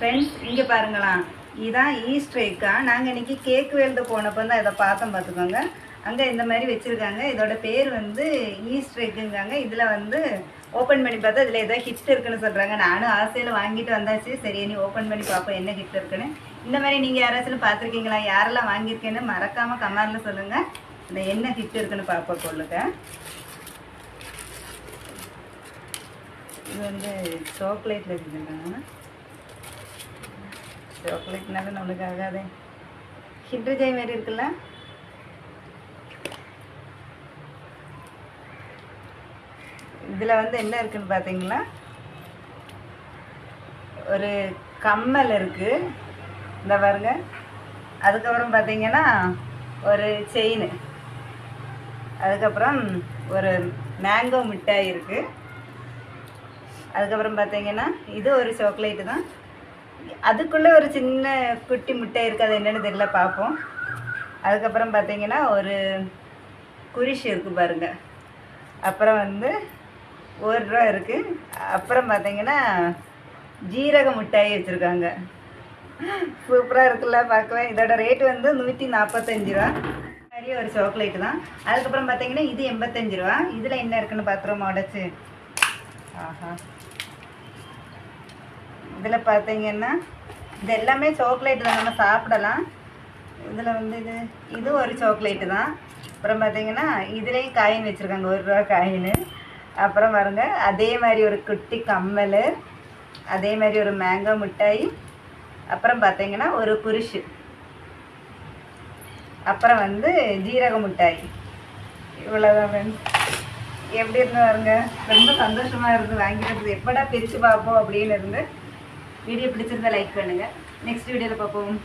Friends இங்கே பாருங்களா, இதுதான் ஈஸ்டர் எக்கா. நாங்கள் இன்றைக்கி கேக் எழுத போனப்போ தான் இதை பார்த்தோம் பார்த்துக்கோங்க. அங்கே இந்த மாதிரி வச்சுருக்காங்க. இதோட பேர் வந்து ஈஸ்டர் எக்குங்காங்க. இதில் வந்து ஓப்பன் பண்ணி பார்த்தா இதில் ஏதோ ஹிட் இருக்குன்னு சொல்கிறாங்க. நானும் ஆசையில் வாங்கிட்டு வந்தாச்சு. சரி நீ ஓப்பன் பண்ணி பார்ப்போம் என்ன ஹிட் இருக்குன்னு. இந்த மாதிரி நீங்கள் யாராச்சும் பார்த்துருக்கீங்களா? யாரெல்லாம் வாங்கியிருக்கேன்னு மறக்காமல் கமெண்டில் சொல்லுங்கள். இந்த என்ன ஹிட் இருக்குன்னு பார்ப்போம் சொல்லுங்க. இது வந்து சாக்லேட்டில் இருக்குதுங்க. சாக்லேட்னால நம்மளுக்கு ஆகாதே. ஹிட்ரு ஜெய் மாரி இருக்குல்ல. இதில் வந்து என்ன இருக்குன்னு பார்த்தீங்களா, ஒரு கம்மல் இருக்குது இந்த பாருங்க. அதுக்கப்புறம் பார்த்தீங்கன்னா ஒரு செயின், அதுக்கப்புறம் ஒரு மேங்கோ மிட்டாய் இருக்குது. அதுக்கப்புறம் பார்த்தீங்கன்னா இது ஒரு சாக்லேட்டு தான். அதுக்குள்ளே ஒரு சின்ன குட்டி மிட்டாய் இருக்குது, அது என்னென்னு தெரியல, பார்ப்போம். அதுக்கப்புறம் பார்த்தீங்கன்னா ஒரு குரிஷ் இருக்குது பாருங்கள். அப்புறம் வந்து ₹1 இருக்குது. அப்புறம் பார்த்தீங்கன்னா ஜீரக மிட்டாய் வச்சுருக்காங்க. சூப்பராக இருக்குல்ல பார்க்கவே. இதோட ரேட்டு வந்து ₹145 மாதிரி ஒரு சாக்லேட்டு தான். அதுக்கப்புறம் பார்த்தீங்கன்னா இது ₹85. இதில் என்ன இருக்குன்னு பார்த்துருவோம் உடச்சி. ஆஹா, இதில் பார்த்தீங்கன்னா இது எல்லாமே சாக்லேட்டு தான், நம்ம சாப்பிடலாம். இதில் வந்து இது ஒரு சாக்லேட்டு தான். அப்புறம் பார்த்தீங்கன்னா இதுலேயும் காயின் வச்சுருக்காங்க, ₹1 காயின். அப்புறம் பாருங்க அதே மாதிரி ஒரு குட்டி கம்மல், அதே மாதிரி ஒரு மேங்கோ மிட்டாய், அப்புறம் பார்த்தீங்கன்னா ஒரு குரிஷு, அப்புறம் வந்து ஜீரக மிட்டாய். இவ்வளோதான் ஃப்ரெண்ட்ஸ். எப்படி இருந்து பாருங்க, ரொம்ப சந்தோஷமாக இருந்து வாங்கிட்டு எப்படா பிரித்து பார்ப்போம் அப்படின்னு இருந்து. வீடியோ பிடிச்சிருந்தா லைக் பண்ணுங்கள். நெக்ஸ்ட் வீடியோவில் பார்ப்போம்.